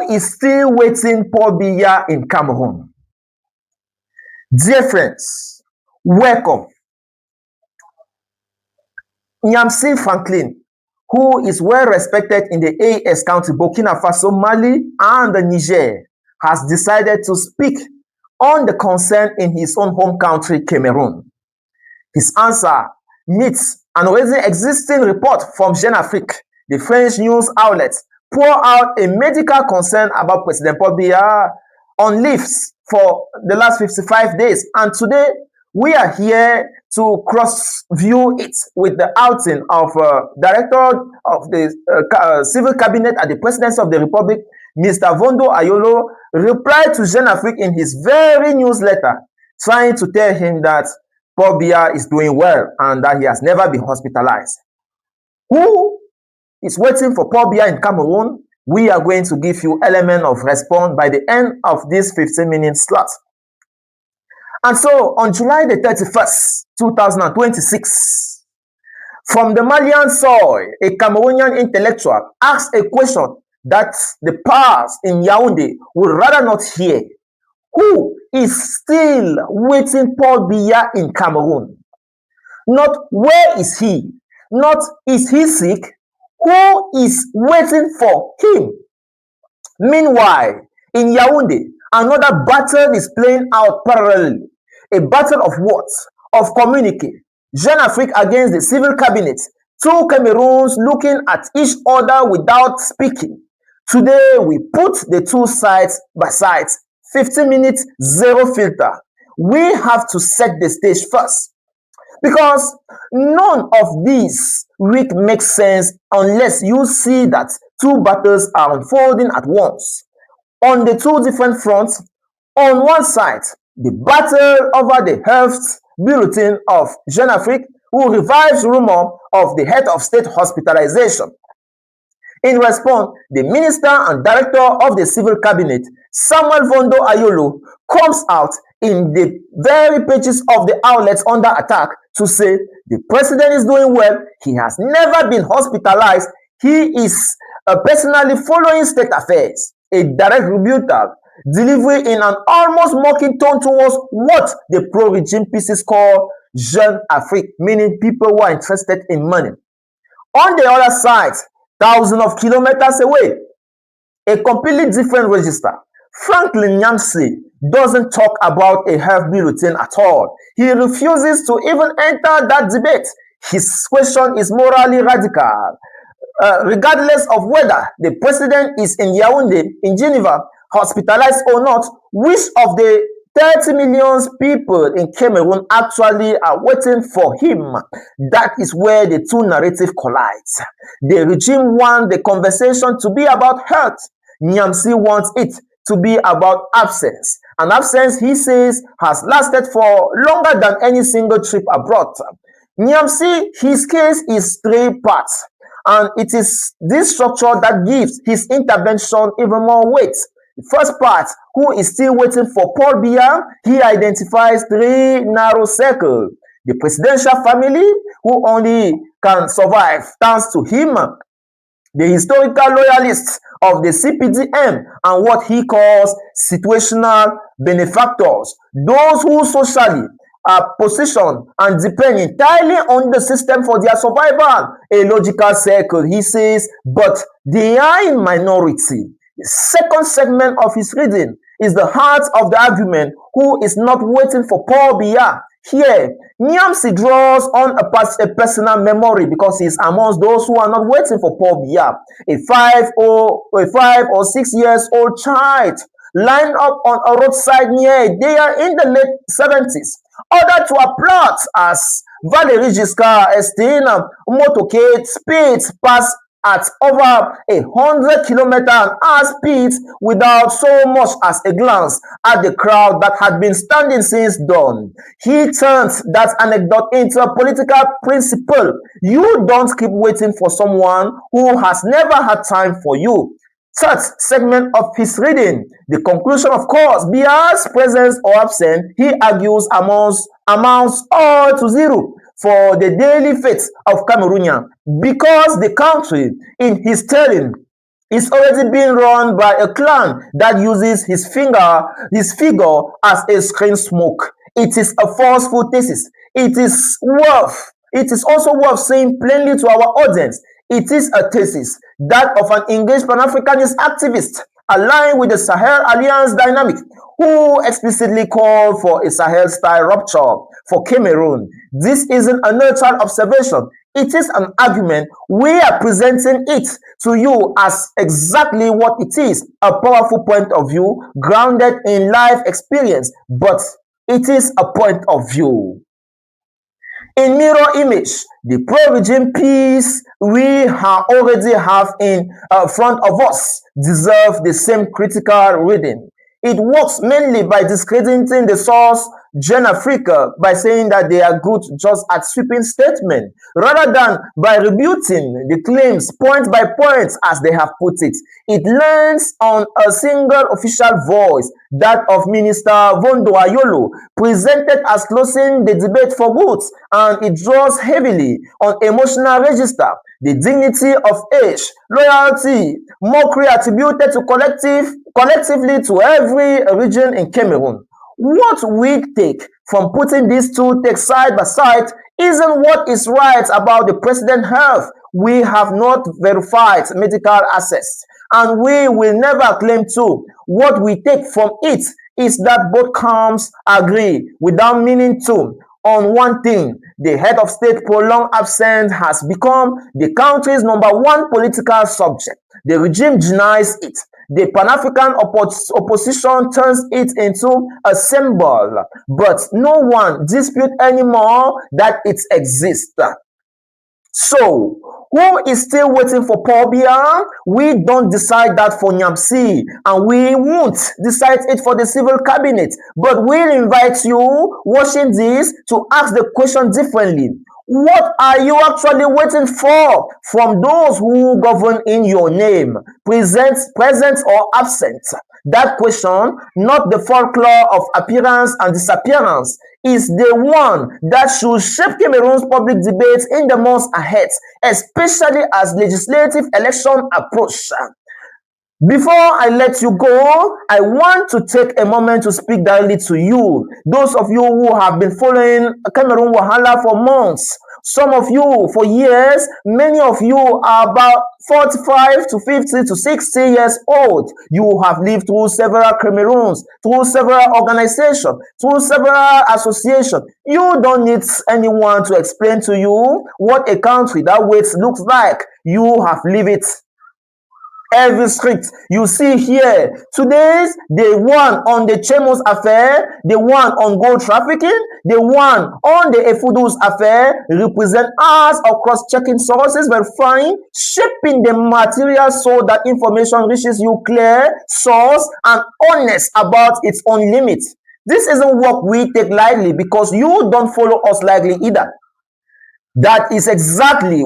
Who is still waiting Paul Biya in Cameroon? Dear friends, welcome. Nyam Franklin, who is well respected in the AS country, Burkina Faso, Mali, and Niger, has decided to speak on the concern in his own home country, Cameroon. His answer meets an already existing report from Jeune Afrique, the French news outlet, pour out a medical concern about President Paul Biya on leaves for the last 55 days. And today, we are here to cross-view it with the outing of Director of the Civil Cabinet at the Presidency of the Republic, Mr. Vondo Ayolo, replied to Jeune Afrique in his very newsletter, trying to tell him that Paul Biya is doing well and that he has never been hospitalized. Who is waiting for Paul Biya in Cameroon? We are going to give you element of response by the end of this 15-minute slot. And so, on July the 31st, 2026, from the Malian soil, a Cameroonian intellectual asked a question that the powers in Yaoundé would rather not hear. Who is still waiting Paul Biya in Cameroon? Not where is he? Not is he sick? Who is waiting for him? Meanwhile, in Yaoundé, another battle is playing out parallelly. A battle of what? Of communique. Jeune Afrique against the civil cabinet. Two Cameroons looking at each other without speaking. Today, we put the two sides by sides. 15 minutes, zero filter. We have to set the stage first. Because none of these week makes sense unless you see that two battles are unfolding at once. On the two different fronts, on one side, the battle over the health bulletin of Jeune Afrique, who revives rumor of the head of state hospitalization. In response, the minister and director of the civil cabinet, Samuel Vondo Ayolo, comes out in the very pages of the outlets under attack to say the president is doing well, he has never been hospitalized, he is personally following state affairs. A direct rebuttal, delivery in an almost mocking tone towards what the pro-regime pieces call Jeune Afrique, meaning people who are interested in money. On the other side, thousands of kilometers away, a completely different register, Franklin Nyam doesn't talk about a health bulletin at all. He refuses to even enter that debate. His question is morally radical. Regardless of whether the president is in Yaoundé, in Geneva, hospitalized or not, which of the 30 million people in Cameroon actually are waiting for him? That is where the two narratives collide. The regime wants the conversation to be about health. Nyam wants it to be about absence. An absence, he says, has lasted for longer than any single trip abroad. Nyam his case is three parts. And it is this structure that gives his intervention even more weight. The first part, who is still waiting for Paul Biya, he identifies three narrow circles. The presidential family, who only can survive thanks to him. The historical loyalists of the CPDM and what he calls situational benefactors. Those who socially are positioned and depend entirely on the system for their survival. A logical circle, he says, but they are in minority. The second segment of his reading is the heart of the argument, who is not waiting for Paul Biya. Here, Nyam draws on a personal memory because he is amongst those who are not waiting for Paul Biya. A 5 or 6 years old child lined up on a roadside near they are in the late 70s. Ordered to applaud as Valéry Giscard d'Estaing motorcade speeds past at over 100 km/h speed without so much as a glance at the crowd that had been standing since dawn. He turns that anecdote into a political principle. You don't keep waiting for someone who has never had time for you. Third segment of his reading, the conclusion, of course, Biya's presence or absence, he argues amounts all to zero for the daily fate of Cameroonians, because the country, in his telling, is already being run by a clan that uses his figure as a screen smoke. It is a falsehood thesis. It is also worth saying plainly to our audience. It is a thesis that of an engaged Pan-Africanist activist aligned with the Sahel Alliance dynamic, who explicitly called for a Sahel-style rupture for Cameroon. This isn't a neutral observation. It is an argument. We are presenting it to you as exactly what it is, a powerful point of view grounded in life experience, but it is a point of view. In mirror image, the pro-regime peace we already have in front of us deserve the same critical reading. It works mainly by discrediting the source Jeune Afrique by saying that they are good just at sweeping statements, rather than by rebuting the claims point by point as they have put it. It lands on a single official voice, that of Minister Vondo Ayolo, presented as closing the debate for good, and it draws heavily on emotional register, the dignity of age, loyalty, mockery attributed to collectively to every region in Cameroon. What we take from putting these two texts side by side isn't what is right about the president's health. We have not verified medical access, and we will never claim to. What we take from it is that both camps agree without meaning to on one thing: the head of state prolonged absence has become the country's #1 political subject. The regime denies it. The Pan-African opposition turns it into a symbol, but no one disputes anymore that it exists. So, who is still waiting for Paul Biya? We don't decide that for Nyam, and we won't decide it for the civil cabinet, but we'll invite you watching this to ask the question differently. What are you actually waiting for from those who govern in your name, present or absent? That question, not the folklore of appearance and disappearance, is the one that should shape Cameroon's public debates in the months ahead, especially as legislative elections approach. Before I let you go, I want to take a moment to speak directly to you, those of you who have been following Cameroon Wahala for months. Some of you for years, many of you are about 45 to 50 to 60 years old. You have lived through several Cameroons, through several organizations, through several associations. You don't need anyone to explain to you what a country that waits looks like. You have lived it. Every street you see here, today's the one on the Chemos affair, the one on gold trafficking, the one on the Efudus affair, represent us of cross-checking sources, verifying, shaping the material so that information reaches you clear, source, and honest about its own limits. This isn't work we take lightly because you don't follow us lightly either. That is exactly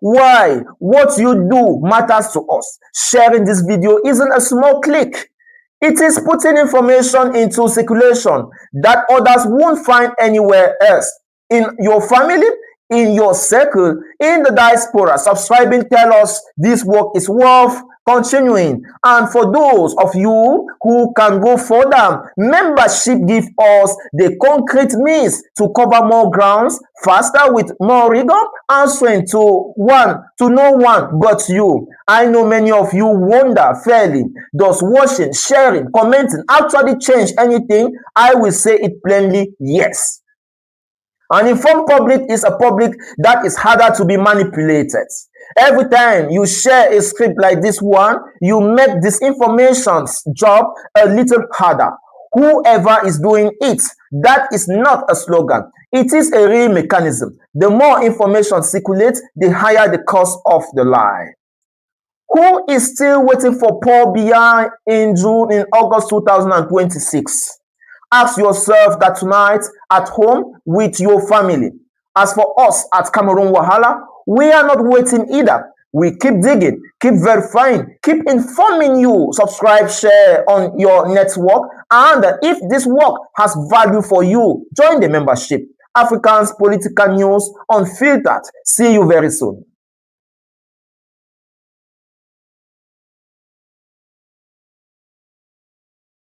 why what you do matters to us. Sharing this video isn't a small click. It is putting information into circulation that others won't find anywhere else. In your family, in your circle, in the diaspora, subscribing tell us this work is worth continuing. And for those of you who can go further, membership gives us the concrete means to cover more grounds faster with more rigor, answering to no one but you. I know many of you wonder fairly, does watching, sharing, commenting actually change anything? I will say it plainly, yes. An informed public is a public that is harder to be manipulated. Every time you share a script like this one, you make disinformation's job a little harder. Whoever is doing it, that is not a slogan. It is a real mechanism. The more information circulates, the higher the cost of the lie. Who is still waiting for Paul Biya in August 2026? Ask yourself that tonight at home with your family. As for us at Cameroon Wahala, we are not waiting either. We keep digging, keep verifying, keep informing you. Subscribe, share on your network, and if this work has value for you, join the membership. Africans Political News Unfiltered. See you very soon.